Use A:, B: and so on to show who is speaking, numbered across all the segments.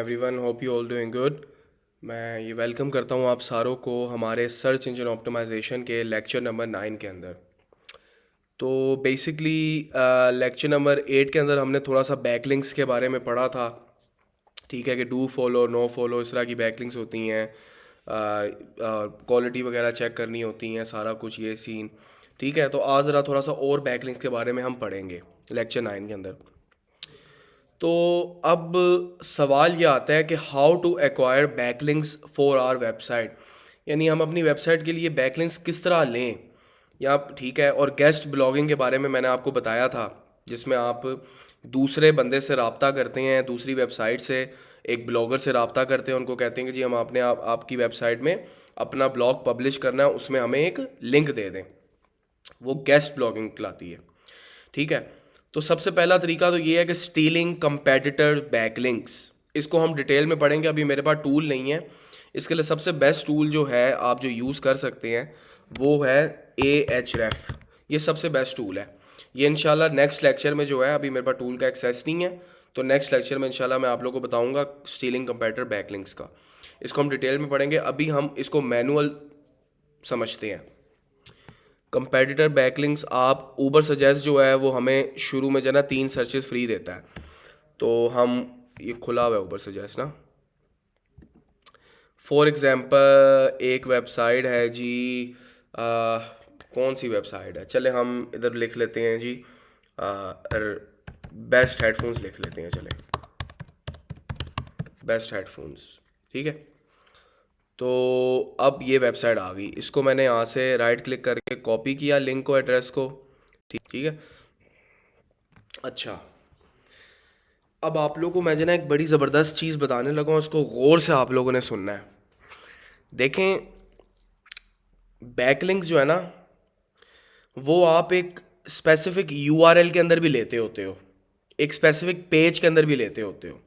A: Everyone, hope you all doing good. मैं ये welcome करता हूँ आप सारों को हमारे सर्च इंजन ऑप्टिमाइजेशन के लेक्चर नंबर 9 के अंदर। तो बेसिकली लेक्चर नंबर 8 के अंदर हमने थोड़ा सा बैकलिंक्स के बारे में पढ़ा था। ठीक है कि डू फॉलो नो फॉलो इस तरह की बैकलिंक्स होती हैं, क्वालिटी वगैरह चेक करनी होती हैं, सारा कुछ ये सीन। ठीक है, तो आज ज़रा थोड़ा सा और बैकलिंक्स के बारे में हम पढ़ेंगे लेक्चर 9 के अंदर। तो अब सवाल ये आता है कि how to acquire backlinks for our website, यानी हम अपनी वेबसाइट के लिए बैकलिंक्स किस तरह लें। या ठीक है, और गेस्ट ब्लॉगिंग के बारे में मैंने आपको बताया था, जिसमें आप दूसरे बंदे से रब्ता करते हैं, दूसरी वेबसाइट से एक ब्लॉगर से रब्ता करते हैं, उनको कहते हैं कि जी हम आपने आपकी वेबसाइट में अपना ब्लॉग पब्लिश करना है, उसमें हमें एक लिंक दे दें। वो गेस्ट ब्लॉगिंग कहलाती है। ठीक है, तो सबसे पहला तरीका तो ये है कि स्टीलिंग कंपेटिटर बैकलिंक्स। इसको हम डिटेल में पढ़ेंगे, अभी मेरे पास टूल नहीं है। इसके लिए सबसे बेस्ट टूल जो है आप जो यूज़ कर सकते हैं वो है Ahref। ये सबसे बेस्ट टूल है। ये इंशाल्लाह नेक्स्ट लेक्चर में जो है, अभी मेरे पास टूल का एक्सेस नहीं है, तो नेक्स्ट लेक्चर में इंशाल्लाह मैं आप लोगों को बताऊंगा स्टीलिंग कंपेटिटर बैकलिंक्स का। इसको हम डिटेल में पढ़ेंगे, अभी हम इसको मैनुअल समझते हैं। कंपेटिटर बैकलिंक्स आप ऊबर सजेस्ट जो है वो हमें शुरू में जो है ना 3 सर्चेस फ्री देता है। तो हम ये खुला हुआ है ऊबर सजेस्ट ना। फॉर एग्जांपल एक वेबसाइट है जी, कौन सी वेबसाइट है, चले हम इधर लिख लेते हैं जी, बेस्ट हेडफोन्स लिख लेते हैं, चले बेस्ट हेडफोन्स। ठीक है, तो अब ये वेबसाइट आ गई, इसको मैंने यहाँ से राइट क्लिक करके कॉपी किया लिंक को, एड्रेस को। ठीक ठीक है। अच्छा, अब आप लोगों को मैं जो ना एक बड़ी ज़बरदस्त चीज़ बताने लगा हूँ, उसको गौर से आप लोगों ने सुनना है। देखें, बैकलिंक्स जो है ना, वो आप एक स्पेसिफिक यूआरएल के अंदर भी लेते होते हो, एक स्पेसिफिक पेज के अंदर भी लेते होते हो।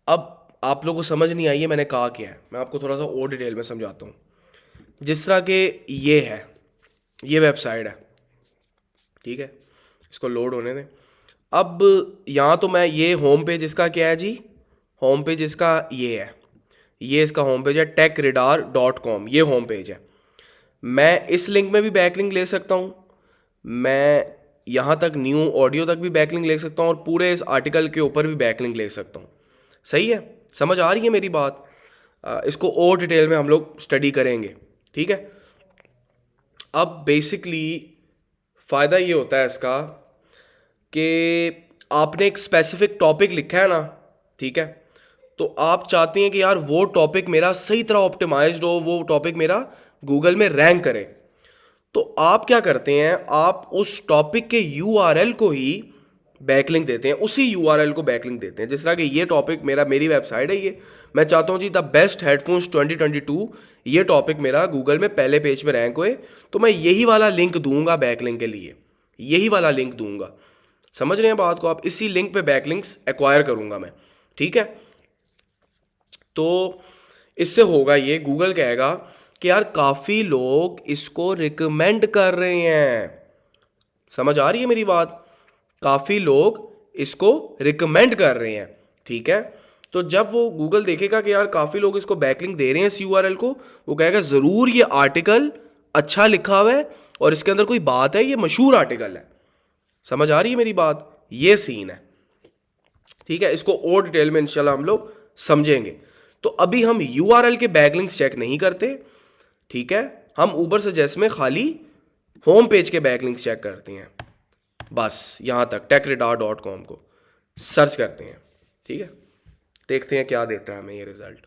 A: अब आप लोगों को समझ नहीं आई है मैंने कहा क्या है, मैं आपको थोड़ा सा और डिटेल में समझाता हूँ। जिस तरह के ये है, ये वेबसाइट है, ठीक है, इसको लोड होने दें। अब यहाँ तो मैं ये होम पेज इसका क्या है जी, होम पेज इसका ये है, ये इसका होम पेज है techradar.com, ये होम पेज है। मैं इस लिंक में भी बैकलिंक ले सकता हूँ, मैं यहाँ तक न्यू ऑडियो तक भी बैकलिंक ले सकता हूँ, और पूरे इस आर्टिकल के ऊपर भी बैकलिंक ले सकता हूँ। सही है, समझ आ रही है मेरी बात। इसको और डिटेल में हम लोग स्टडी करेंगे। ठीक है, अब बेसिकली फ़ायदा ये होता है इसका कि आपने एक स्पेसिफिक टॉपिक लिखा है ना, ठीक है, तो आप चाहते हैं कि यार वो टॉपिक मेरा सही तरह ऑप्टिमाइज्ड हो, वो टॉपिक मेरा गूगल में रैंक करे। तो आप क्या करते हैं, आप उस टॉपिक के यूआरएल को ही बैकलिंक देते हैं, उसी यूआरएल को बैकलिंक देते हैं। जिस तरह कि ये टॉपिक मेरी वेबसाइट है, ये मैं चाहता हूँ जी द बेस्ट हेडफोन्स 2022, ये टॉपिक मेरा गूगल में पहले पेज में रैंक होए, तो मैं यही वाला लिंक दूंगा बैकलिंक के लिए, यही वाला लिंक दूंगा। समझ रहे हैं बात को आप, इसी लिंक पे बैकलिंक्स एक्वायर करूंगा मैं। ठीक है, तो इससे होगा ये, गूगल कहेगा कि यार काफ़ी लोग इसको रिकमेंड कर रहे हैं। समझ आ रही है मेरी बात, काफ़ी लोग इसको रिकमेंड कर रहे हैं। ठीक है, तो जब वो गूगल देखेगा कि यार काफ़ी लोग इसको बैकलिंक दे रहे हैं इस यूआरएल को, वो कहेगा ज़रूर ये आर्टिकल अच्छा लिखा हुआ है और इसके अंदर कोई बात है, ये मशहूर आर्टिकल है। समझ आ रही है मेरी बात, ये सीन है। ठीक है, इसको और डिटेल में इंशाल्लाह हम लोग समझेंगे। तो अभी हम यूआरएल के बैकलिंक्स चेक नहीं करते, ठीक है, हम ऊबर सजेस्ट में खाली होम पेज के बैकलिंक्स चेक करते हैं, बस यहां तक techradar.com को सर्च करते हैं। ठीक है, देखते हैं क्या देता है हमें ये रिजल्ट।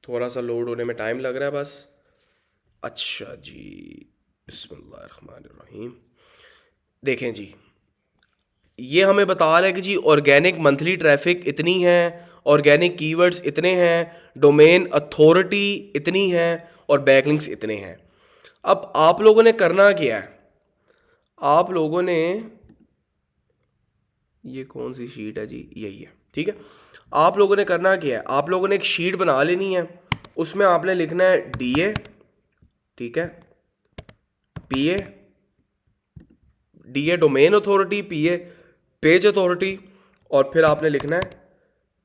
A: थोड़ा सा लोड होने में टाइम लग रहा है बस। अच्छा जी, बिस्मिल्लाहिर्रहमानिर्रहीम। देखें जी, ये हमें बता रहा है कि जी ऑर्गेनिक मंथली ट्रैफिक इतनी है, ऑर्गेनिक कीवर्ड्स इतने हैं, डोमेन अथॉरिटी इतनी है, और बैकलिंक्स इतने हैं। अब आप लोगों ने करना क्या है, आप लोगों ने, ये कौन सी शीट है जी, यही है। ठीक है, आप लोगों ने करना क्या है, आप लोगों ने एक शीट बना लेनी है, उसमें आपने लिखना है डीए, ठीक है, PA, D A domain authority, P A page authority, और फिर आपने लिखना है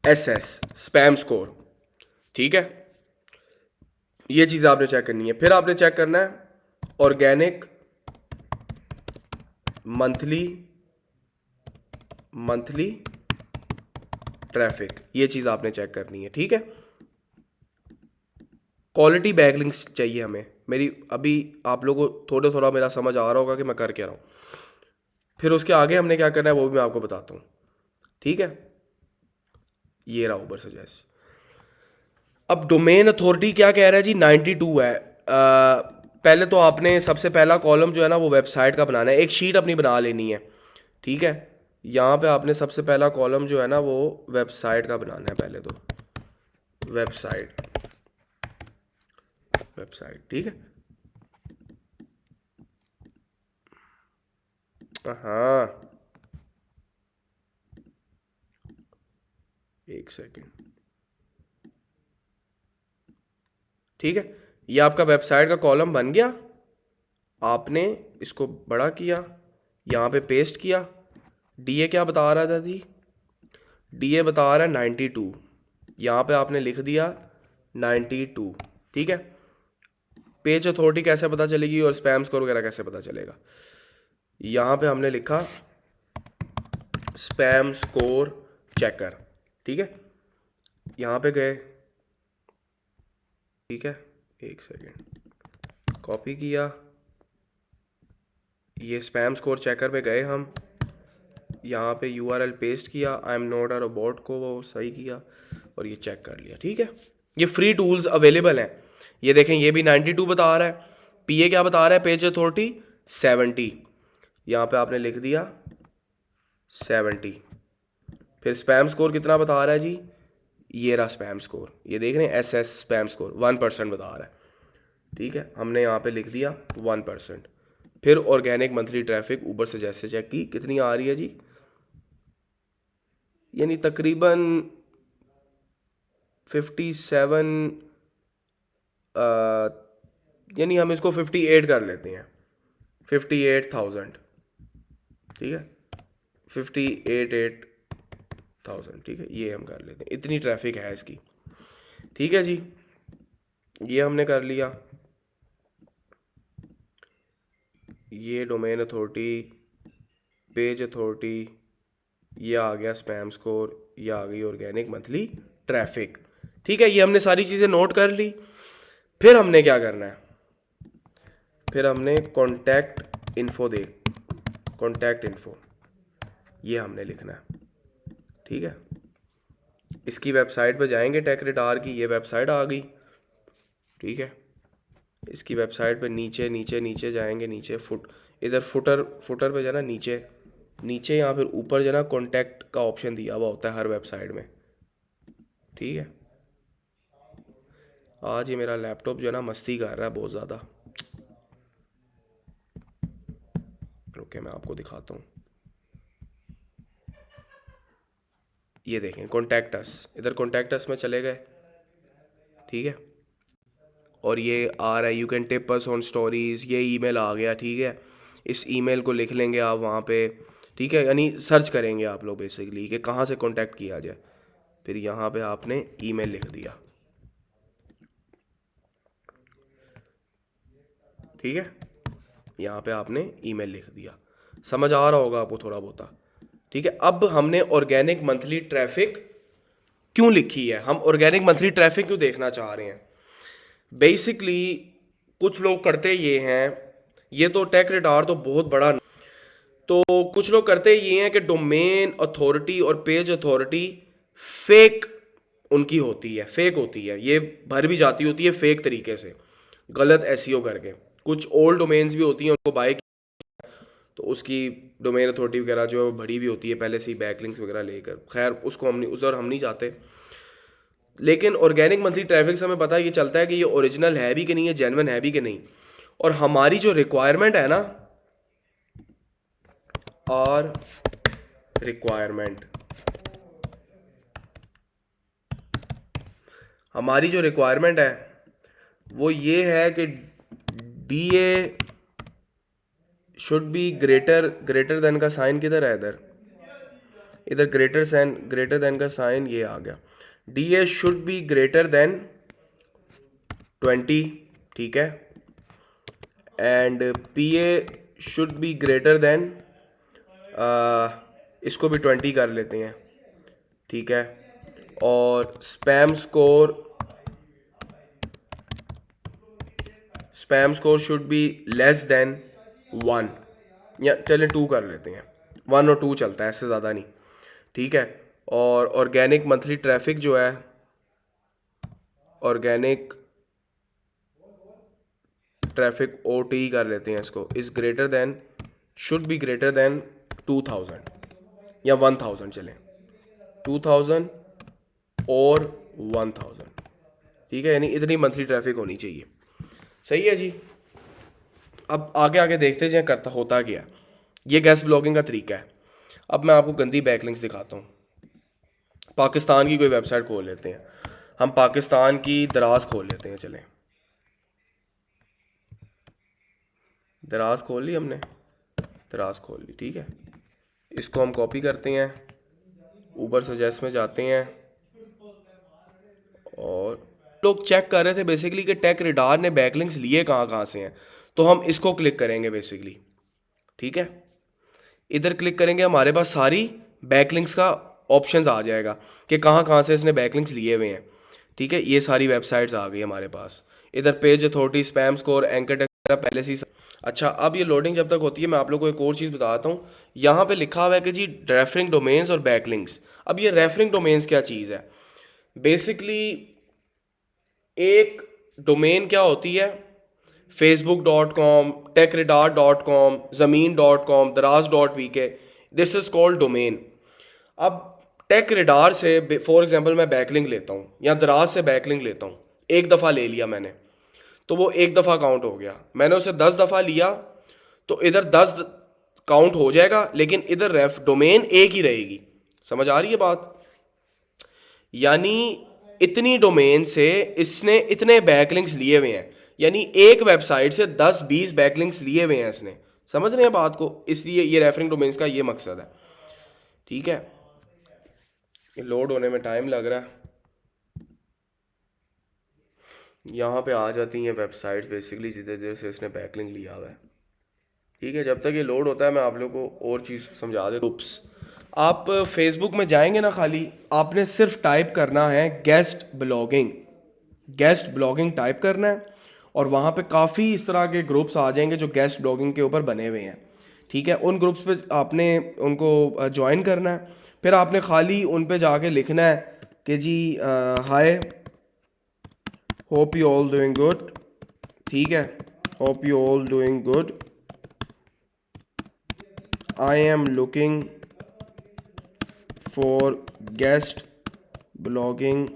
A: एस एस स्पैम स्कोर। ठीक है, ये चीज़ आपने चेक करनी है। फिर आपने चेक करना है ऑर्गेनिक मंथली ट्रैफिक, ये चीज़ आपने चेक करनी है। ठीक है, क्वालिटी बैकलिंक्स चाहिए हमें। मेरी अभी आप लोगों को थोड़ा मेरा समझ आ रहा होगा कि मैं कर क्या रहा हूँ। फिर उसके आगे हमने क्या करना है वो भी मैं आपको बताता हूँ। ठीक है, ये रहा ऊबर सजेस्ट। अब डोमेन अथॉरिटी क्या कह रहा है जी, 92 है। पहले तो आपने सबसे पहला कॉलम जो है ना वो वेबसाइट का बनाना है, एक शीट अपनी बना लेनी है। ठीक है, यहाँ पे आपने सबसे पहला कॉलम जो है ना वो वेबसाइट का बनाना है। पहले तो वेबसाइट, ठीक है। हाँ, एक सेकेंड। ठीक है, ये आपका वेबसाइट का कॉलम बन गया। आपने इसको बड़ा किया, यहाँ पे पेस्ट किया। डीए क्या बता रहा था जी, डीए बता रहा है 92। यहाँ पे आपने लिख दिया 92। ठीक है, पेज अथॉरिटी कैसे पता चलेगी और स्पैम स्कोर वगैरह कैसे पता चलेगा, यहाँ पे हमने लिखा स्पैम स्कोर चेकर। ठीक है, यहाँ पे गए। ठीक है, एक सेकेंड, कॉपी किया, ये स्पैम स्कोर चेकर पे गए हम, यहाँ पे यूआरएल पेस्ट किया, I am not a robot को वो सही किया और ये चेक कर लिया। ठीक है, ये फ्री टूल्स अवेलेबल हैं। ये देखें, ये भी 92 बता रहा है, पीए क्या बता रहा है, पेज अथॉरिटी 70। यहाँ पे आपने लिख दिया 70। फिर स्पैम स्कोर कितना बता रहा है जी, ये रहा स्पैम स्कोर, ये देख रहे हैं एस एस स्पैम स्कोर 1% बता रहा है। ठीक है, हमने यहाँ पे लिख दिया 1%। फिर ऑर्गेनिक मंथली ट्रैफिक ऊपर से जैसे चेक की कितनी आ रही है जी, यानी तकरीबन 57, यानी हम इसको 58 कर लेते हैं, 58,000। ठीक है, 58,000। ठीक है, ये हम कर लेते हैं, इतनी ट्रैफिक है इसकी। ठीक है जी, ये हमने कर लिया। ये डोमेन अथॉरिटी, पेज अथॉरिटी, ये आ गया स्पैम स्कोर, ये आ गई ऑर्गेनिक मंथली ट्रैफिक। ठीक है, ये हमने सारी चीज़ें नोट कर ली। फिर हमने क्या करना है, फिर हमने कॉन्टैक्ट इन्फो कॉन्टैक्ट इन्फो ये हमने लिखना है। ठीक है, इसकी वेबसाइट पे जाएंगे, टेकरेडार की ये वेबसाइट आ गई। ठीक है, इसकी वेबसाइट पे नीचे नीचे नीचे जाएंगे, नीचे इधर फुटर पे जाना, नीचे नीचे या फिर ऊपर जाना, कॉन्टैक्ट का ऑप्शन दिया हुआ होता है हर वेबसाइट में। ठीक है, आज ये मेरा लैपटॉप जो है ना मस्ती कर रहा है बहुत ज़्यादा। रुके मैं आपको दिखाता हूँ। ये देखें कॉन्टैक्ट अस, इधर कॉन्टैक्ट अस में चले गए। ठीक है, और ये आ रहा है you can tip us on stories, ये ईमेल आ गया। ठीक है, इस ईमेल को लिख लेंगे आप वहाँ पे। ठीक है, यानी सर्च करेंगे आप लोग बेसिकली कि कहाँ से कांटेक्ट किया जाए। फिर यहाँ पे आपने ईमेल लिख दिया। ठीक है, यहाँ पे आपने ईमेल लिख दिया, समझ आ रहा होगा आपको थोड़ा बहुत। ठीक है, अब हमने ऑर्गेनिक मंथली ट्रैफिक क्यों लिखी है, हम ऑर्गेनिक मंथली ट्रैफिक क्यों देखना चाह रहे हैं। बेसिकली कुछ लोग करते ये हैं, ये तो टेक रेडार तो बहुत बड़ा, तो कुछ लोग करते ये हैं कि डोमेन अथॉरिटी और पेज अथॉरिटी फेक उनकी होती है, फेक होती है, ये भर भी जाती होती है फेक तरीके से, गलत एसईओ करके। कुछ ओल्ड डोमेन्स भी होती हैं, उनको बाय तो उसकी डोमेन अथॉरिटी वगैरह जो है वो भरी भी होती है पहले से ही बैकलिंक्स वगैरह लेकर। खैर उसको हम नहीं, उस दौर हम नहीं चाहते। लेकिन ऑर्गेनिक मंथली ट्रैफिक से हमें पता ये चलता है कि ये ओरिजिनल है भी कि नहीं, है जेन्युइन है भी कि नहीं। और हमारी जो रिक्वायरमेंट है ना, और रिक्वायरमेंट, हमारी जो रिक्वायरमेंट है वो ये है कि DA should be greater than का साइन किधर है? इधर इधर ग्रेटर देन का साइन ये आ गया। D A should be greater than 20, ठीक है, and P A should be greater than, इसको भी 20 कर लेते हैं, ठीक है, और spam score should be less than 1, या चलें 2 कर लेते हैं, 1 और 2 चलता है, इससे ज़्यादा नहीं, ठीक है। और ऑर्गेनिक मंथली ट्रैफिक जो है, ऑर्गेनिक ट्रैफिक OT कर लेते हैं इसको, is greater than, should be greater than 2000 या 1000, चलें 2000 और 1000, ठीक है, यानी इतनी मंथली ट्रैफिक होनी चाहिए। सही है जी। अब आगे आगे देखते जाएं करता होता गया। ये गेस्ट ब्लॉगिंग का तरीका है। अब मैं आपको गंदी बैकलिंक्स दिखाता हूँ। पाकिस्तान की कोई वेबसाइट खोल लेते हैं, हम पाकिस्तान की दराज खोल लेते हैं, चलें दराज खोल ली हमने, दराज खोल ली, ठीक है। इसको हम कॉपी करते हैं, ऊबर सजेस्ट में जाते हैं, और लोग चेक कर रहे थे बेसिकली कि टेक रेडार ने बैकलिंक्स लिए कहाँ कहाँ से हैं, तो हम इसको क्लिक करेंगे बेसिकली, ठीक है। इधर क्लिक करेंगे, हमारे पास सारी बैकलिंक्स का ऑप्शंस आ जाएगा कि कहाँ कहाँ से इसने बैकलिंक्स लिए हुए हैं, ठीक है। ये सारी वेबसाइट्स आ गई हमारे पास। इधर page authority, spam score, anchor tech पहले से ही। अच्छा, अब ये लोडिंग जब तक होती है, मैं आप लोगों को एक और चीज़ बताता हूँ। यहाँ पे लिखा हुआ है कि जी रेफरिंग डोमेन्स और बैकलिंक्स। अब ये रेफरिंग डोमेन्स क्या चीज़ है? बेसिकली एक डोमेन क्या होती है? facebook.com, techradar.com, ज़मीन.com, दराज.vk, दिस इज़ कॉल्ड डोमेन। अब टेक रेडार से फॉर एग्जांपल मैं बैकलिंक लेता हूँ या दराज से बैकलिंक लेता हूँ, एक दफ़ा ले लिया मैंने, तो वो एक दफ़ा काउंट हो गया। मैंने उसे 10 दफ़ा लिया तो इधर 10 काउंट हो जाएगा, लेकिन इधर रेफ डोमेन एक ही रहेगी। समझ आ रही है बात? यानी इतनी डोमेन से इसने इतने बैकलिंक्स लिए हुए हैं, यानी एक वेबसाइट से 10-20 बैकलिंक्स लिए हुए हैं इसने। समझ रहे हैं बात को? इसलिए ये रेफरिंग डोमेन्स का ये मकसद है, ठीक है। ये लोड होने में टाइम लग रहा है। यहाँ पे आ जाती हैं वेबसाइट्स बेसिकली जिधर जिधर से इसने बैकलिंक लिया हुआ है, ठीक है। जब तक ये लोड होता है मैं आप लोगों को और चीज़ समझा देता हूँ। आप फेसबुक में जाएंगे ना, खाली आपने सिर्फ टाइप करना है गेस्ट ब्लॉगिंग टाइप करना है, और वहाँ पे काफ़ी इस तरह के ग्रुप्स आ जाएंगे जो गेस्ट ब्लॉगिंग के ऊपर बने हुए हैं, ठीक है। उन ग्रुप्स पे आपने उनको ज्वाइन करना है, फिर आपने खाली उन पे जाके लिखना है कि जी hi, hope you all doing good, ठीक है, hope you all doing good, I am looking for guest blogging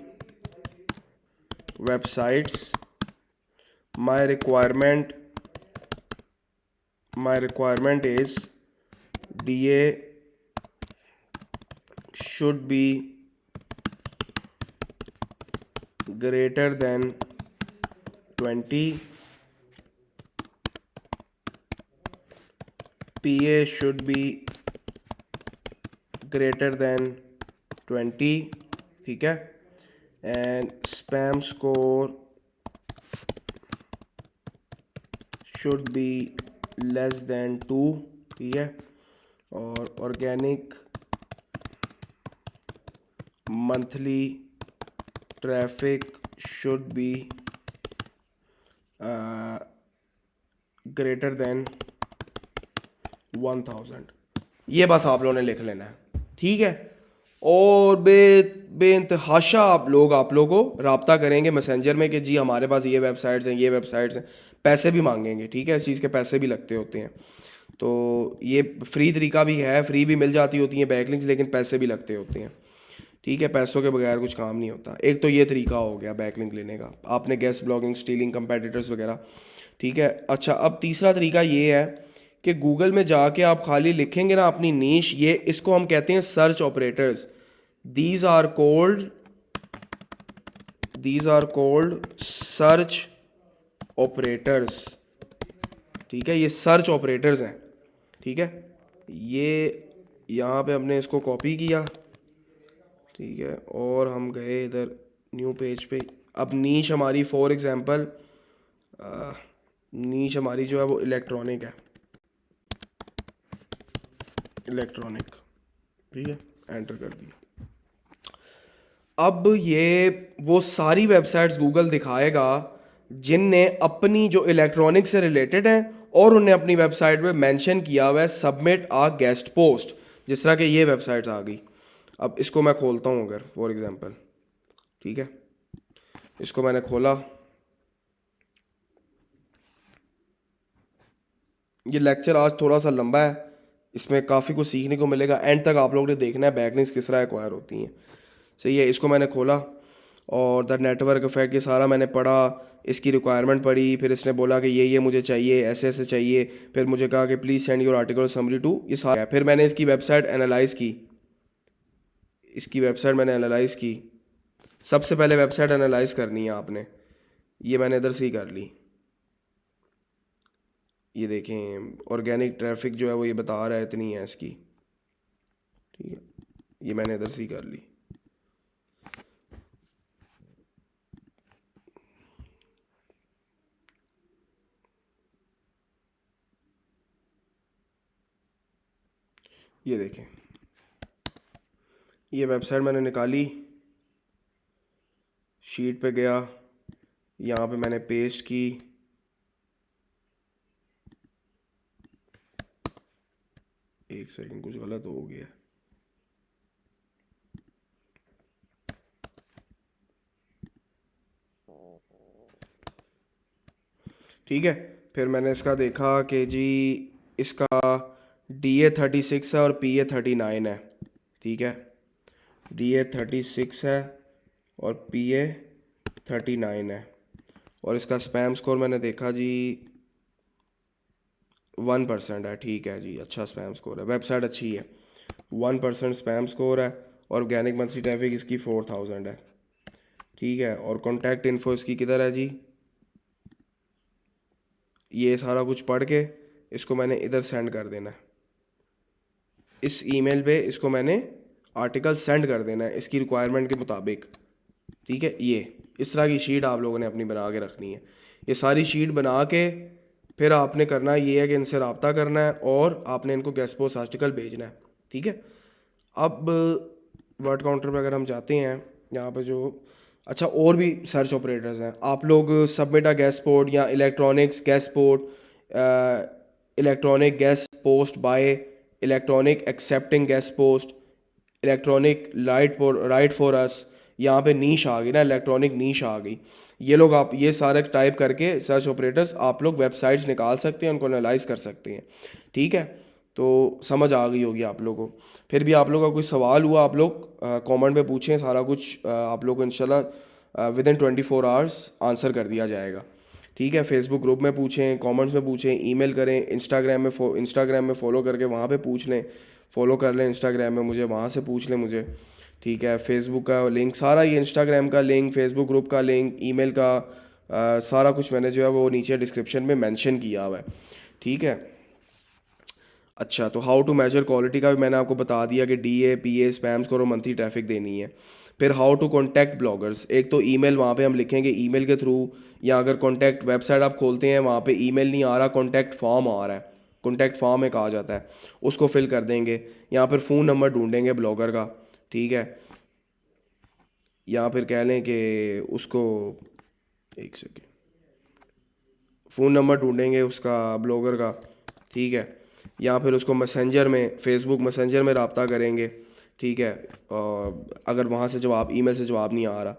A: websites, my requirement is DA should be greater than 20, PA should be greater than 20, ठीक है, and spam score should be less than 2, ठीक है, और organic monthly traffic should be greater than 1000। ये बस आप लोगों ने लिख लेना है, ठीक है। और बेइंतहाशा आप लोगों को रब्ता करेंगे मैसेंजर में कि जी हमारे पास ये वेबसाइट्स हैं, ये वेबसाइट्स हैं, पैसे भी मांगेंगे, ठीक है। इस चीज़ के पैसे भी लगते होते हैं, तो ये फ्री तरीका भी है, फ्री भी मिल जाती होती हैं बैकलिंक्स, लेकिन पैसे भी लगते होते हैं, ठीक है। पैसों के बगैर कुछ काम नहीं होता। एक तो ये तरीका हो गया बैकलिंक लेने का, आपने गेस्ट ब्लॉगिंग, स्टीलिंग कंपेटिटर्स वगैरह, ठीक है। अच्छा, अब तीसरा तरीका ये है कि गूगल में जाके आप खाली लिखेंगे ना अपनी नीश, ये इसको हम कहते हैं search operators. These are called search operators, ठीक है, ये सर्च ऑपरेटर्स हैं। ठीक है, ये यहाँ पे हमने इसको कॉपी किया, ठीक है, और हम गए इधर न्यू पेज पे। अब नीश हमारी फॉर एग्जांपल नीश हमारी जो है वो इलेक्ट्रॉनिक है, इलेक्ट्रॉनिक, ठीक है, एंटर कर दिया। अब ये वो सारी वेबसाइट्स गूगल दिखाएगा जिनने अपनी जो इलेक्ट्रॉनिक से रिलेटेड हैं और उन्हें अपनी वेबसाइट पे मेंशन किया हुआ है सबमिट आ गेस्ट पोस्ट, जिस तरह के ये वेबसाइट्स आ गई। अब इसको मैं खोलता हूँ अगर फॉर एग्जांपल, ठीक है, इसको मैंने खोला, ये लेक्चर आज थोड़ा सा लंबा है, इसमें काफ़ी कुछ सीखने को मिलेगा, एंड तक आप लोगों ने देखना है बैकलिंक्स किस तरह एक्वायर होती हैं। सही है, इसको मैंने खोला और द नेटवर्क इफेक्ट ये सारा मैंने पढ़ा, इसकी रिक्वायरमेंट पढ़ी, फिर इसने बोला कि ये मुझे चाहिए, ऐसे ऐसे चाहिए, फिर मुझे कहा कि please send your article summary to, ये सारा। फिर मैंने इसकी वेबसाइट एनालाइज़ की, इसकी वेबसाइट मैंने एनालाइज़ की। सबसे पहले वेबसाइट एनालाइज़ करनी है आपने, ये मैंने इधर से ही कर ली। ये देखें ऑर्गेनिक ट्रैफिक जो है वो ये बता रहा है इतनी है इसकी, ठीक है, ये मैंने इधर से ही कर ली। ये देखें, ये वेबसाइट मैंने निकाली, शीट पे गया, यहाँ पे मैंने पेस्ट की, एक सेकंड कुछ गलत हो गया, ठीक है। फिर मैंने इसका देखा कि जी इसका DA36 है और PA39 है, ठीक है, DA36 है और PA39 है, और इसका स्पैम स्कोर मैंने देखा जी 1% है, ठीक है जी, अच्छा स्पैम स्कोर है, वेबसाइट अच्छी है, 1% स्पैम स्कोर है, और ऑर्गेनिक मंथली ट्रैफिक इसकी 4000 है, ठीक है। और कॉन्टैक्ट इन्फो इसकी किधर है जी, ये सारा कुछ पढ़ के इसको मैंने इधर सेंड कर देना है, इस ईमेल पे इसको मैंने आर्टिकल सेंड कर देना है इसकी रिक्वायरमेंट के मुताबिक, ठीक है। ये इस तरह की शीट आप लोगों ने अपनी बना के रखनी है। ये सारी शीट बना के फिर आपने करना ये है कि इनसे रब्ता करना है और आपने इनको गेस्ट पोस्ट आर्टिकल भेजना है, ठीक है। अब वर्ड काउंटर पर अगर हम जाते हैं, यहाँ पे जो अच्छा और भी सर्च ऑपरेटर्स हैं, आप लोग सबमिट अ गेस्ट पोस्ट या electronics guest post, electronic guest post by, electronic accepting guest post, electronic write for us, यहाँ पे नीश आ गई ना, इलेक्ट्रॉनिक नीश आ गई। ये लोग आप ये सारे टाइप करके सर्च ऑपरेटर्स आप लोग वेबसाइट्स निकाल सकते हैं, उनको एनालाइज कर सकते हैं, ठीक है। तो समझ आ गई होगी आप लोगों को। फिर भी आप लोगों का कोई सवाल हुआ आप लोग कमेंट में पूछें, सारा कुछ आप लोग को इंशाल्लाह विद इन 24 आवर्स आंसर कर दिया जाएगा, ठीक है। फेसबुक ग्रुप में पूछें, कमेंट्स में पूछें, ईमेल करें, इंस्टाग्राम में फॉलो करके वहाँ पे पूछ लें, फॉलो कर लें इंस्टाग्राम में मुझे, वहाँ से पूछ लें मुझे, ठीक है। फेसबुक का लिंक सारा, ये इंस्टाग्राम का लिंक, फेसबुक ग्रुप का लिंक, ईमेल का सारा कुछ मैंने जो है वो नीचे डिस्क्रिप्शन में मेंशन किया हुआ है, ठीक है। अच्छा, तो हाउ टू मेजर क्वालिटी का भी मैंने आपको बता दिया कि DA PA स्पैम स्कोर और मंथली ट्रैफिक देनी है। फिर हाउ टू कॉन्टैक्ट ब्लॉगर्स, एक तो ईमेल वहाँ पे हम लिखेंगे ईमेल के थ्रू, या अगर कॉन्टैक्ट वेबसाइट आप खोलते हैं वहाँ पे ईमेल नहीं आ रहा, कॉन्टैक्ट फॉर्म आ रहा है, कॉन्टैक्ट फॉर्म एक आ जाता है, उसको फिल कर देंगे। यहाँ पर फ़ोन नंबर ढूंढेंगे ब्लॉगर का, ठीक है, या फिर कह लें कि उसको, एक सेकेंड, फ़ोन नंबर ढूंढेंगे उसका ब्लॉगर का, ठीक है, या फिर उसको मैसेंजर में, फेसबुक मैसेंजर में रब्ता करेंगे, ठीक है, और अगर वहाँ से जवाब, ईमेल से जवाब नहीं आ रहा।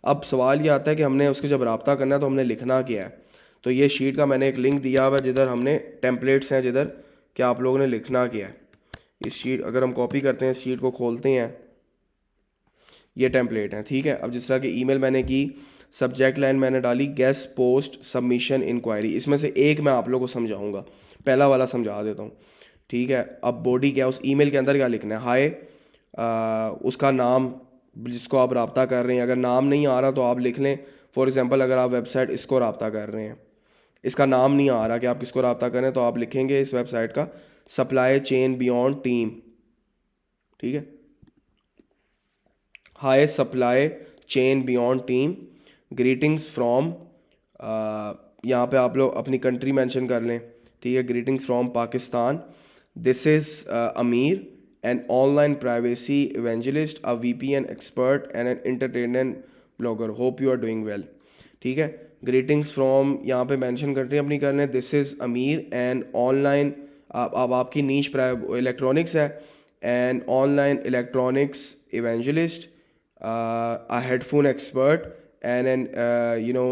A: अब सवाल ये आता है कि हमने उसके जब रब्ता करना है तो हमने लिखना क्या है। तो ये शीट का मैंने एक लिंक दिया हुआ है जिधर हमने टेम्पलेट्स हैं, जिधर कि आप लोगों ने लिखना क्या है। इस शीट अगर हम कॉपी करते हैं, शीट को खोलते हैं, ये टेम्पलेट है, ठीक है। अब जिस तरह की ईमेल मैंने की, सब्जेक्ट लाइन मैंने डाली गेस्ट पोस्ट सबमिशन इंक्वायरी, इसमें से एक मैं आप लोगों को समझाऊंगा, पहला वाला समझा देता हूँ, ठीक है। अब बॉडी क्या, उस ईमेल के अंदर क्या लिखना है, हाय, उसका नाम जिसको आप रब्ता कर रहे हैं, अगर नाम नहीं आ रहा तो आप लिख लें, फॉर एग्जांपल अगर आप वेबसाइट इसको रब्ता कर रहे हैं, इसका नाम नहीं आ रहा कि आप किसको रब्ता करें, तो आप लिखेंगे इस वेबसाइट का सप्लाई चेन बियॉन्ड टीम, ठीक है, high supply chain beyond team, greetings from, यहाँ पे आप लोग अपनी कंट्री मेंशन कर लें, ठीक है, greetings from Pakistan, this is Amir, an online privacy evangelist, a VPN expert and an entertainment blogger, hope you are doing well, ठीक है। ग्रीटिंग्स फ्रॉम यहाँ पे मेंशन कंट्री अपनी कर लें, दिस इज़ अमीर एंड ऑनलाइन, अब आपकी नीश इलेक्ट्रॉनिक्स है, and online electronics evangelist, a headphone expert and an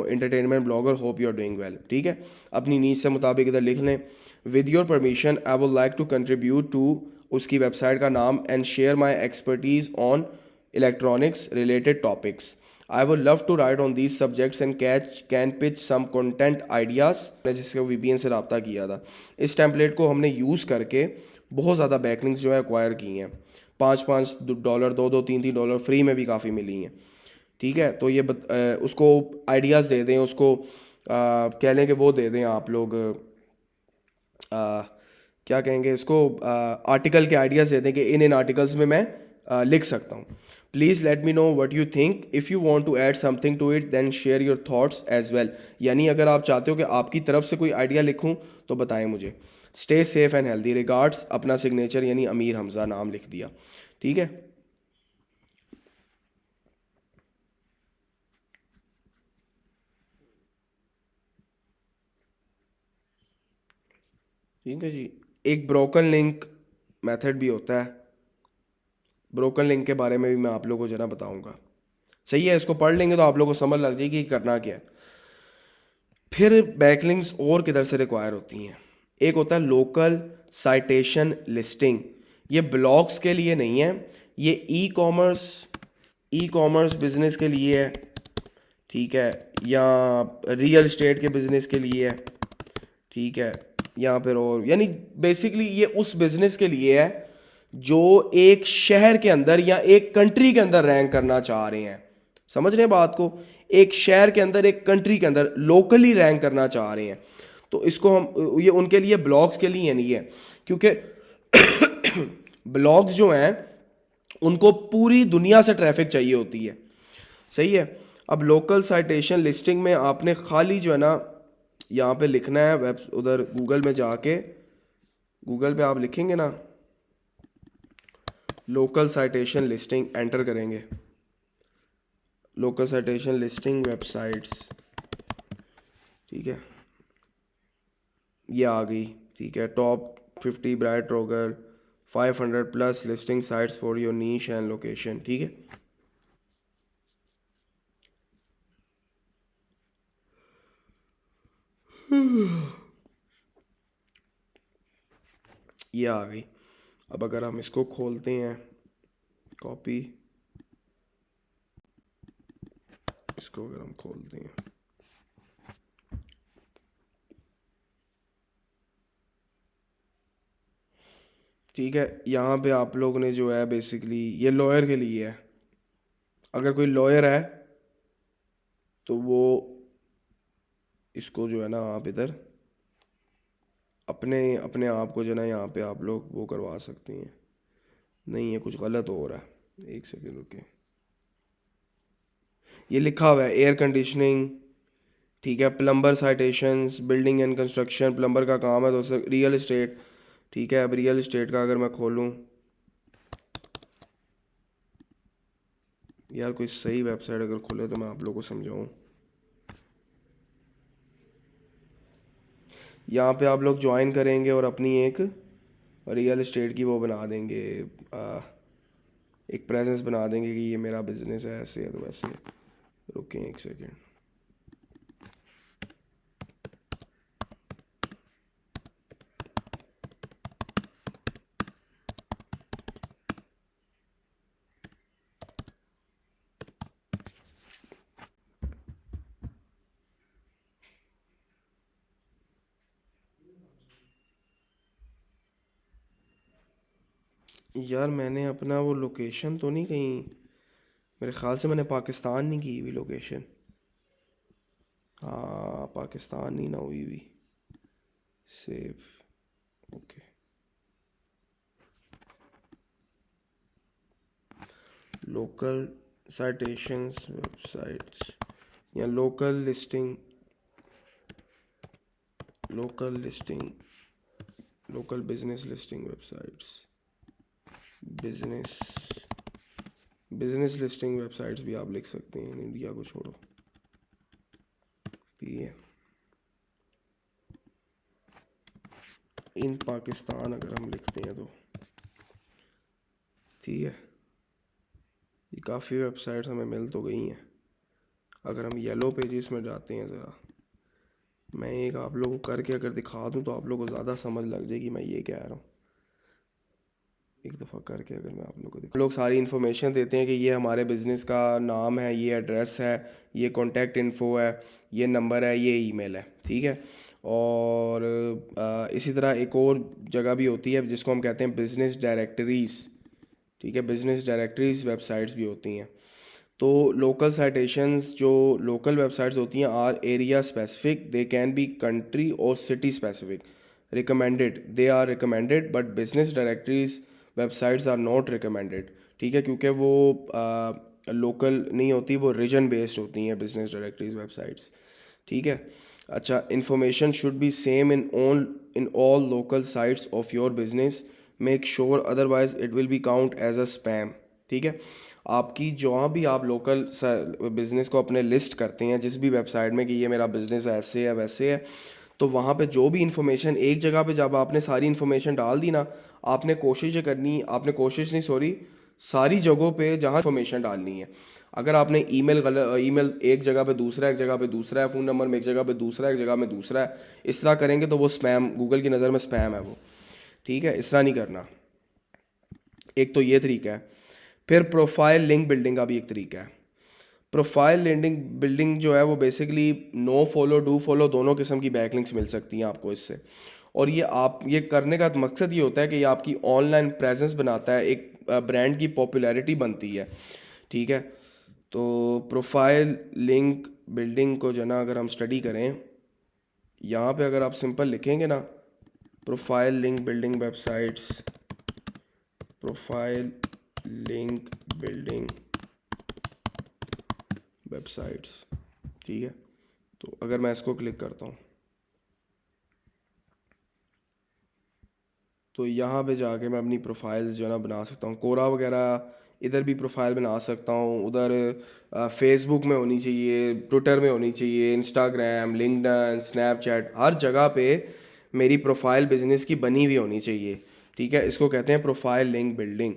A: entertainment blogger, hope you are doing well, ठीक है। अपनी नीड से मुताबिक इधर लिख लें, with your permission I would like to contribute to, उसकी वेबसाइट का नाम, and share my expertise on electronics related topics, I would love to write on these subjects and can pitch some content ideas, जिसके VPN से रब्ता किया था। इस template को हमने यूज़ करके बहुत ज़्यादा बैकलिंक्स जो है एक्वायर की हैं, $5-5, $2-3 फ्री में भी काफ़ी मिली हैं, ठीक है। तो ये उसको आइडियाज़ दे दें, उसको कह लें कि वो दे दें आप लोग, क्या कहेंगे इसको, आर्टिकल के आइडियाज़ दे दें कि इन आर्टिकल्स में मैं लिख सकता हूँ। Please let me know what you think, if you want to add something to it then share your thoughts as well, यानी अगर आप चाहते हो कि आपकी तरफ से कोई आइडिया लिखूँ तो बताएं मुझे। Stay safe and healthy regards, अपना सिग्नेचर यानी अमीर हमज़ा नाम लिख दिया, ठीक है। ठीक है जी। एक ब्रोकन लिंक मेथड भी होता है, ब्रोकन लिंक के बारे में भी मैं आप लोगों को जरा बताऊंगा, सही है। इसको पढ़ लेंगे तो आप लोगों को समझ लग जाएगी कि करना क्या है। फिर बैकलिंक्स और किधर से रिक्वायर होती हैं, एक होता है लोकल साइटेशन लिस्टिंग, ये ब्लॉग्स के लिए नहीं है, ये ई कॉमर्स बिजनेस के लिए है, ठीक है, या रियल इस्टेट के बिजनेस के लिए है, ठीक है, या फिर और यानी बेसिकली ये उस बिजनेस के लिए है जो एक शहर के अंदर या एक कंट्री के अंदर रैंक करना चाह रहे हैं, समझ रहे हैं बात को, एक शहर के अंदर एक कंट्री के अंदर लोकली रैंक करना चाह रहे हैं। तो इसको हम ये उनके लिए ब्लॉग्स के लिए नहीं है, क्योंकि ब्लॉग्स जो हैं उनको पूरी दुनिया से ट्रैफिक चाहिए होती है, सही है। अब लोकल साइटेशन लिस्टिंग में आपने खाली जो है ना यहाँ पे लिखना है, वेब उधर गूगल में जाके, गूगल पे आप लिखेंगे ना लोकल साइटेशन लिस्टिंग, एंटर करेंगे, लोकल साइटेशन लिस्टिंग वेबसाइट्स, ठीक है, ये आ गई, ठीक है। टॉप 50 ब्राइट रोगर 500+ listing sites for your niche and location, ठीक है। ये आ गई। अब अगर हम इसको खोलते हैं, कॉपी, इसको अगर हम खोलते हैं, ठीक है, यहाँ पे आप लोग ने जो है बेसिकली ये लॉयर के लिए है, अगर कोई लॉयर है तो वो इसको जो है ना आप इधर अपने अपने आप को जो है ना यहाँ पे आप लोग वो करवा सकते हैं। नहीं, ये कुछ गलत हो रहा है, एक सेकेंड रुके, ये लिखा हुआ है एयर कंडीशनिंग, ठीक है, plumber citations, building and construction, plumber का काम है, तो सर रियल इस्टेट, ठीक है। अब रियल इस्टेट का अगर मैं खोलूँ, यार कोई सही वेबसाइट अगर खोले तो मैं आप लोगों को समझाऊँ। यहाँ पे आप लोग ज्वाइन करेंगे और अपनी एक रियल इस्टेट की वो बना देंगे, आ, एक प्रेजेंस बना देंगे कि ये मेरा बिजनेस है, ऐसे है तो वैसे है। रुकें एक सेकेंड, यार मैंने अपना वो लोकेशन तो नहीं कहीं, मेरे ख्याल से मैंने पाकिस्तान नहीं की हुई लोकेशन, हाँ पाकिस्तान नहीं ना हुई हुई save, okay. Local citations websites या local listing, local business listing websites, business business listing websites भी आप लिख सकते हैं, इंडिया को छोड़ो। पी इन पाकिस्तान अगर हम लिखते हैं तो ठीक है, ये काफ़ी वेबसाइट्स हमें मिल तो गई हैं। अगर हम येलो पेजेस में जाते हैं ज़रा, मैं एक आप लोगों को करके अगर दिखा दूं तो आप लोगों को ज़्यादा समझ लग जाएगी मैं ये कह रहा हूँ। एक दफ़ा करके अगर मैं आप लोगों को दिखा, लोग सारी इन्फॉर्मेशन देते हैं कि ये हमारे बिज़नेस का नाम है, ये एड्रेस है, ये कॉन्टैक्ट इन्फो है, ये नंबर है, ये ईमेल है, ठीक है। और इसी तरह एक और जगह भी होती है जिसको हम कहते हैं बिज़नेस डायरेक्टरीज़, ठीक है। बिज़नेस डायरेक्टरीज़ वेबसाइट्स भी होती हैं। तो लोकल साइटेशंस जो लोकल वेबसाइट्स होती हैं are area specific, they can be country और city specific, recommended, they are recommended, but business directories websites are not recommended, ठीक है, क्योंकि वो लोकल नहीं होती, वो रीजन बेस्ड होती हैं बिजनेस डायरेक्टरीज वेबसाइट्स, ठीक है। अच्छा, information should be same in all local sites of your business, make sure otherwise it will be count as a spam, ठीक है। आपकी जहाँ भी आप लोकल बिज़नेस को अपने लिस्ट करते हैं जिस भी वेबसाइट में कि ये मेरा बिज़नेस ऐसे है वैसे है, तो वहाँ पे जो भी इन्फॉर्मेशन एक जगह पे जब आपने सारी इन्फॉर्मेशन डाल दी ना, आपने कोशिश ये करनी, आपने कोशिश नहीं सॉरी, सारी जगहों पे जहाँ इन्फॉर्मेशन डालनी है। अगर आपने ईमेल एक जगह पे दूसरा, एक जगह पे दूसरा है, फ़ोन नंबर में एक जगह पे दूसरा है, एक जगह में दूसरा है, इस तरह करेंगे तो वो स्पैम, गूगल की नज़र में स्पैम है वो, ठीक है। इस तरह नहीं करना। एक तो ये तरीका है। फिर प्रोफाइल लिंक बिल्डिंग का भी एक तरीका है। प्रोफाइल लिंकिंग बिल्डिंग जो है वो basically no follow do follow दोनों किस्म की बैकलिंक्स मिल सकती हैं आपको इससे। और ये आप ये करने का मकसद ये होता है कि ये आपकी ऑनलाइन प्रेजेंस बनाता है, एक ब्रांड की पॉपुलैरिटी बनती है, ठीक है। तो प्रोफाइल लिंक बिल्डिंग को जो ना अगर हम स्टडी करें, यहाँ पे अगर आप सिंपल लिखेंगे ना, profile link building websites, profile link building websites, ठीक है। तो अगर मैं इसको क्लिक करता हूँ तो यहाँ पे जाके मैं अपनी प्रोफाइल्स जो है ना बना सकता हूँ। कोरा वगैरह इधर भी प्रोफाइल बना सकता हूँ, उधर फेसबुक में होनी चाहिए, ट्विटर में होनी चाहिए, इंस्टाग्राम, लिंक्डइन, स्नैपचैट, हर जगह पे मेरी प्रोफाइल बिजनेस की बनी हुई होनी चाहिए, ठीक है। इसको कहते हैं प्रोफाइल लिंक बिल्डिंग,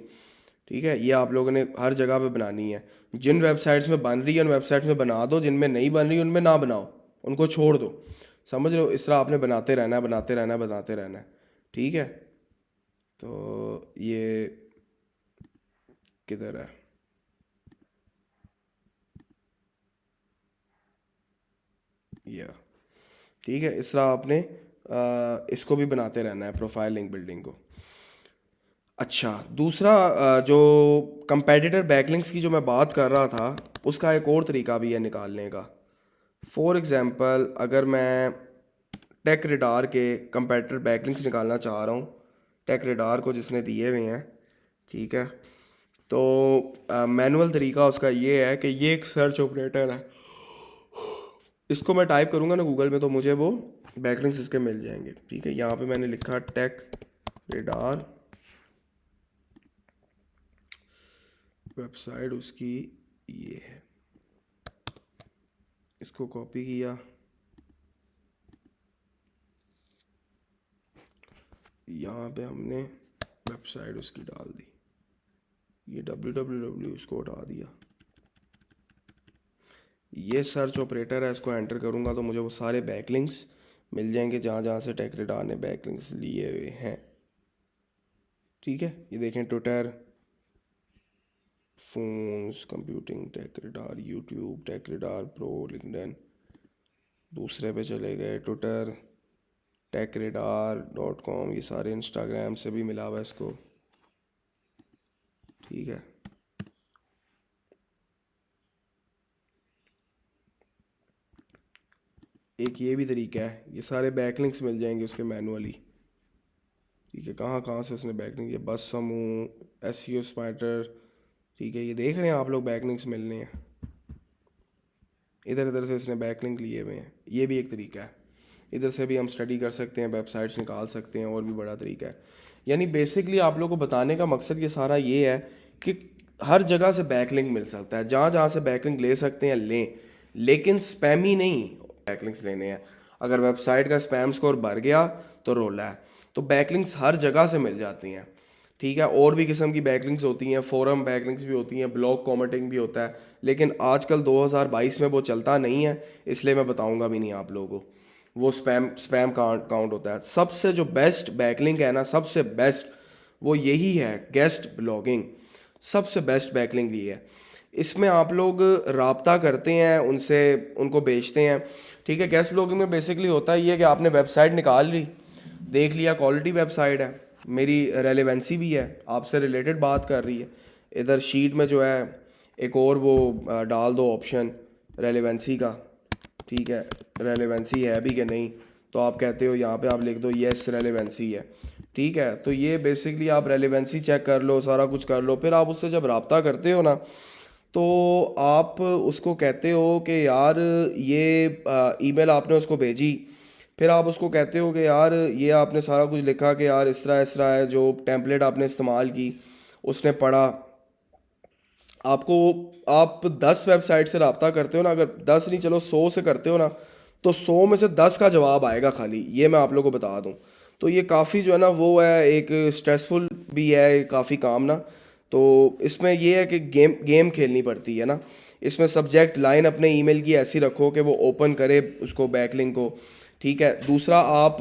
A: ठीक है। ये आप लोगों ने हर जगह पे बनानी है। जिन वेबसाइट्स में बन रही है उन वेबसाइट्स में बना दो, जिनमें नहीं बन रही उनमें ना बनाओ, उनको छोड़ दो, समझ लो। इस तरह आपने बनाते रहना है, बनाते रहना है, बनाते रहना है, ठीक है। तो ये किधर है, ये ठीक है। इस तरह आपने इसको भी बनाते रहना है, प्रोफाइल लिंक बिल्डिंग को। अच्छा, दूसरा जो कंपेटिटर बैकलिंक्स की जो मैं बात कर रहा था, उसका एक और तरीका भी है निकालने का। फॉर एग्ज़ाम्पल अगर मैं टेक रेडार के कंपेटिटर बैकलिंक्स निकालना चाह रहा हूँ, टेक रेडार को जिसने दिए हुए हैं, ठीक है। तो मैनुअल तरीका उसका ये है कि ये एक सर्च ऑपरेटर है, इसको मैं टाइप करूँगा ना गूगल में तो मुझे वो बैकलिंक्स इसके मिल जाएंगे, ठीक है। यहाँ पे मैंने लिखा टेक रेडार, वेबसाइट उसकी ये है, इसको कॉपी किया, यहाँ पे हमने वेबसाइट उसकी डाल दी, ये www इसको हटा दिया। ये सर्च ऑपरेटर है, इसको एंटर करूँगा तो मुझे वो सारे बैकलिंक्स मिल जाएंगे जहाँ जहाँ से टेक रेडार ने बैकलिंक्स लिए हुए हैं, ठीक है। ये देखें, Twitter, phones, computing tech radar, YouTube tech radar pro, LinkedIn, दूसरे पे चले गए ट्विटर techradar.com, ये सारे इंस्टाग्राम से भी मिला हुआ है इसको, ठीक है। एक ये भी तरीका है, ये सारे बैकलिंक्स मिल जाएंगे उसके मैनुअली, ठीक है। कहाँ कहाँ से उसने बैकलिंक, ये बस समूह, एस सी ओ स्पाइडर, ठीक है, ये देख रहे हैं आप लोग, बैकलिंक्स मिलने हैं, इधर इधर से इसने बैकलिंक लिए हुए हैं, ये भी एक तरीका है। इधर से भी हम स्टडी कर सकते हैं, वेबसाइट्स निकाल सकते हैं, और भी बड़ा तरीका है। यानी बेसिकली आप लोगों को बताने का मकसद ये सारा ये है कि हर जगह से बैकलिंक मिल सकता है, जहाँ जहाँ से बैकलिंक ले सकते हैं लें, लेकिन स्पैमी नहीं बैकलिंक्स लेने हैं। अगर वेबसाइट का स्पैम स्कोर बढ़ गया तो रोला है। तो बैकलिंक्स हर जगह से मिल जाती हैं, ठीक है। और भी किस्म की बैकलिंक्स होती हैं, फोरम बैकलिंक्स भी होती हैं, ब्लॉग कमेंटिंग भी होता है, लेकिन आजकल 2022 में वो चलता नहीं है, इसलिए मैं बताऊंगा भी नहीं आप लोगों को। वो स्पैम स्पैम काउंट होता है। सबसे जो बेस्ट बैकलिंक है ना, सबसे बेस्ट वो यही है, गेस्ट ब्लॉगिंग। सबसे बेस्ट बैकलिंक ये है। इसमें आप लोग राब्ता करते हैं उनसे, उनको बेचते हैं, ठीक है। गेस्ट ब्लॉगिंग में बेसिकली होता है ये कि आपने वेबसाइट निकाल ली, देख लिया क्वालिटी वेबसाइट है, मेरी रेलेवेंसी भी है, आपसे रिलेटेड बात कर रही है। इधर शीट में जो है एक और वो डाल दो ऑप्शन रेलेवेंसी का, ठीक है, रेलेवेंसी है भी कि नहीं, तो आप कहते हो यहाँ पे आप लिख दो येस रेलेवेंसी है, ठीक है। तो ये बेसिकली आप रेलेवेंसी चेक कर लो, सारा कुछ कर लो, फिर आप उससे जब रब्ता करते हो ना, तो आप उसको कहते हो कि यार ये ईमेल आपने उसको भेजी, फिर आप उसको कहते हो कि यार ये आपने सारा कुछ लिखा कि यार इस तरह है, जो टेम्पलेट आपने इस्तेमाल की उसने पढ़ा आपको। आप 10 वेबसाइट से रब्ता करते हो ना, अगर 10 नहीं चलो 100 से करते हो ना, तो 100 में से 10 का जवाब आएगा खाली, ये मैं आप लोगों को बता दूं। तो ये काफ़ी जो है ना वो है, एक स्ट्रेसफुल भी है काफ़ी काम ना। तो इसमें ये है कि गेम गेम खेलनी पड़ती है ना। इसमें सब्जेक्ट लाइन अपने ईमेल की ऐसी रखो कि वो ओपन करे उसको, बैकलिंक को, ठीक है। दूसरा आप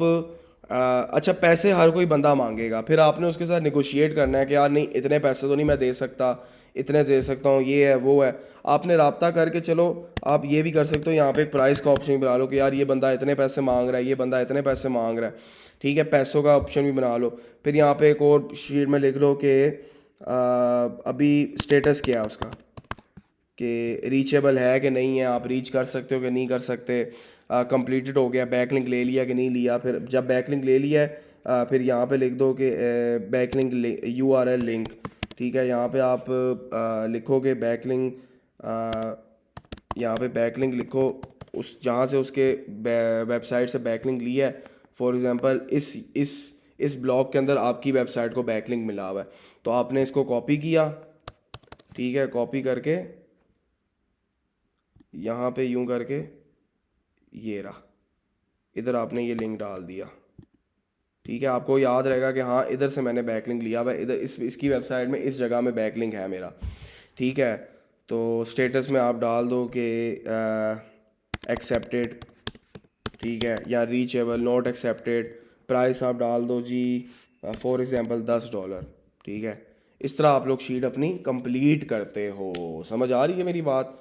A: अच्छा, पैसे हर कोई बंदा मांगेगा, फिर आपने उसके साथ निगोशिएट करना है कि यार नहीं इतने पैसे तो नहीं मैं दे सकता, इतने दे सकता हूँ, ये है वो है। आपने रब्ता करके चलो, आप ये भी कर सकते हो, यहाँ पे एक प्राइस का ऑप्शन भी बना लो कि यार ये बंदा इतने पैसे मांग रहा है, ये बंदा इतने पैसे मांग रहा है, ठीक है, पैसों का ऑप्शन भी बना लो। फिर यहाँ पे एक और शीट में लिख लो कि अभी स्टेटस क्या है उसका, कि रीचेबल है कि नहीं है, आप रीच कर सकते हो कि नहीं कर सकते, कंप्लीटेड हो गया, बैकलिंक ले लिया कि नहीं लिया। फिर जब बैकलिंक ले लिया है, फिर यहाँ पे लिख दो कि बैकलिंक URL लिंक, ठीक है। यहाँ पे आप लिखोगे बैकलिंक, यहाँ पे बैकलिंक लिखो उस जहाँ से उसके वेबसाइट से बैकलिंक लिया है। फॉर एग्जांपल इस ब्लॉग के अंदर आपकी वेबसाइट को बैकलिंक मिला हुआ है, तो आपने इसको कॉपी किया, ठीक है, कॉपी करके यहाँ पे यूं करके ये रहा, इधर आपने ये लिंक डाल दिया, ठीक है। आपको याद रहेगा कि हाँ इधर से मैंने बैकलिंक लिया हुआ है, इधर इसकी वेबसाइट में इस जगह में बैकलिंक है मेरा, ठीक है। तो स्टेटस में आप डाल दो कि एक्सेप्टेड, ठीक है, या रीचेबल, नॉट एक्सेप्टेड। प्राइस आप डाल दो जी फॉर एग्जांपल $10, ठीक है। इस तरह आप लोग शीट अपनी कंप्लीट करते हो। समझ आ रही है मेरी बात?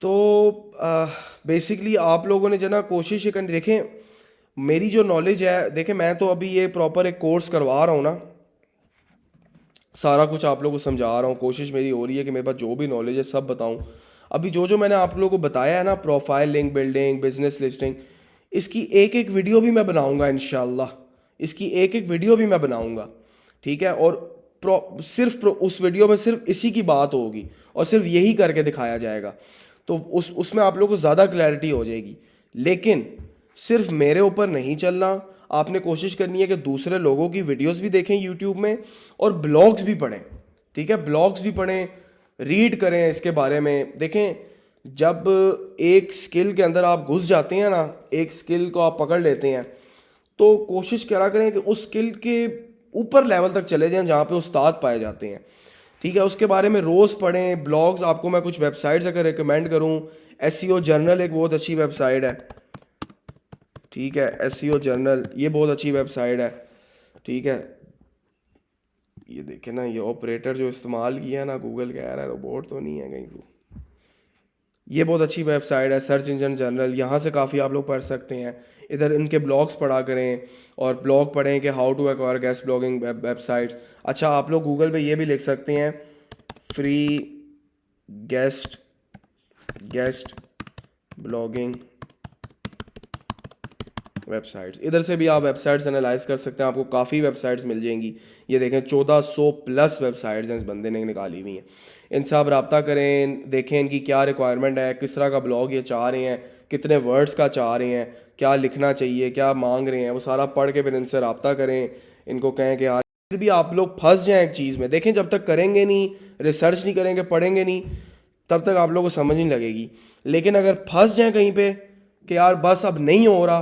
A: तो बेसिकली आप लोगों ने जो ना कोशिश ये करनी, देखें मेरी जो नॉलेज है, देखें मैं तो अभी ये प्रॉपर एक कोर्स करवा रहा हूँ ना, सारा कुछ आप लोगों को समझा रहा हूँ, कोशिश मेरी हो रही है कि मेरे पास जो भी नॉलेज है सब बताऊँ। अभी जो जो मैंने आप लोगों को बताया है ना, profile link building, business listing, इसकी एक एक वीडियो भी मैं बनाऊँगा इंशाल्लाह, इसकी एक एक वीडियो भी मैं बनाऊँगा, ठीक है। और उस वीडियो में सिर्फ इसी की बात होगी और सिर्फ यही करके दिखाया जाएगा, तो उसमें आप लोगों को ज़्यादा क्लैरिटी हो जाएगी। लेकिन सिर्फ मेरे ऊपर नहीं चलना, आपने कोशिश करनी है कि दूसरे लोगों की वीडियोस भी देखें यूट्यूब में, और ब्लॉग्स भी पढ़ें, ठीक है, ब्लॉग्स भी पढ़ें, रीड करें इसके बारे में। देखें जब एक स्किल के अंदर आप घुस जाते हैं ना, एक स्किल को आप पकड़ लेते हैं, तो कोशिश करा करें कि उस स्किल के ऊपर लेवल तक चले जाएं जहाँ पे उस्ताद पाए जाते हैं, ठीक है। उसके बारे में रोज़ पढ़ें ब्लॉग्स। आपको मैं कुछ वेबसाइट्स अगर रिकमेंड करूँ, SEO जर्नल एक बहुत अच्छी वेबसाइट है, ठीक है, SEO जर्नल ये बहुत अच्छी वेबसाइट है, ठीक है। ये देखे ना, ये ऑपरेटर जो इस्तेमाल किया है ना, गूगल कह रहा है रोबोट तो नहीं है कहीं तू, ये बहुत अच्छी वेबसाइट है, सर्च इंजन जर्नल, यहाँ से काफ़ी आप लोग पढ़ सकते हैं। इधर इनके ब्लॉग्स पढ़ा करें, और ब्लॉग पढ़ें कि how to acquire guest blogging websites. अच्छा, आप लोग गूगल पे ये भी लिख सकते हैं free guest guest blogging websites, इधर से भी आप वेबसाइट्स एनालाइज कर सकते हैं, आपको काफ़ी वेबसाइट्स मिल जाएंगी। ये देखें 1400 प्लस वेबसाइट्स हैं इस बंदे ने निकाली हुई हैं। इनसे आप रब्ता करें, देखें इनकी क्या रिक्वायरमेंट है, किस तरह का ब्लॉग ये चाह रहे हैं, कितने वर्ड्स का चाह रहे हैं, क्या लिखना चाहिए, क्या मांग रहे हैं, वो सारा पढ़ के फिर इनसे रब्ता करें। इनको कहें कि यार भी आप लोग फंस जाएं एक चीज़ में, देखें जब तक करेंगे नहीं, रिसर्च नहीं करेंगे, पढ़ेंगे नहीं, तब तक आप लोगों को समझ नहीं लगेगी। लेकिन अगर फंस जाएं कहीं पे कि यार बस अब नहीं हो रहा,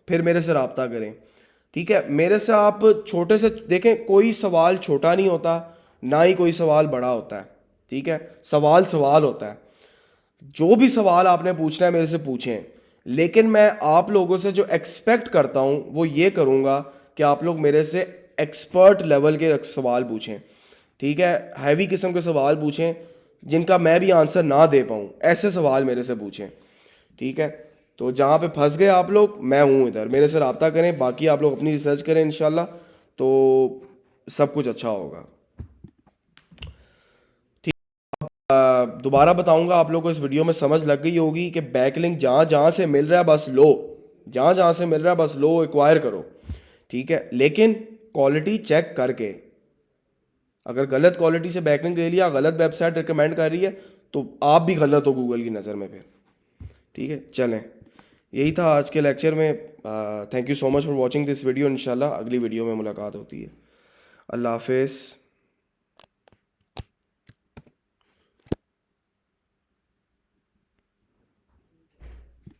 A: फिर मेरे से रब्ता करें। ठीक है, मेरे से आप छोटे से देखें, कोई सवाल छोटा नहीं होता, ना ही कोई सवाल बड़ा होता है। ठीक है, सवाल सवाल होता है। जो भी सवाल आपने पूछना है मेरे से पूछें, लेकिन मैं आप लोगों से जो एक्सपेक्ट करता हूँ वो ये करूँगा कि आप लोग मेरे से एक्सपर्ट लेवल के सवाल पूछें। ठीक है, हैवी किस्म के सवाल पूछें जिनका मैं भी आंसर ना दे पाऊँ, ऐसे सवाल मेरे से पूछें। ठीक है, तो जहाँ पे फंस गए आप लोग, मैं हूँ इधर, मेरे से रब्ता करें, बाकी आप लोग अपनी रिसर्च करें इंशाल्लाह, तो सब कुछ अच्छा होगा। दोबारा बताऊंगा, आप लोगों को इस वीडियो में समझ लग गई होगी कि बैकलिंक जहाँ जहाँ से मिल रहा है बस लो, जहाँ जहाँ से मिल रहा है बस लो, एक्वायर करो। ठीक है, लेकिन क्वालिटी चेक करके, अगर गलत क्वालिटी से बैकलिंक ले लिया, गलत वेबसाइट रिकमेंड कर रही है, तो आप भी गलत हो गूगल की नज़र में फिर। ठीक है, चलें, यही था आज के लेक्चर में। Thank you so much for watching this video. इंशाल्लाह अगली वीडियो में मुलाकात होती है। अल्लाह हाफिज़।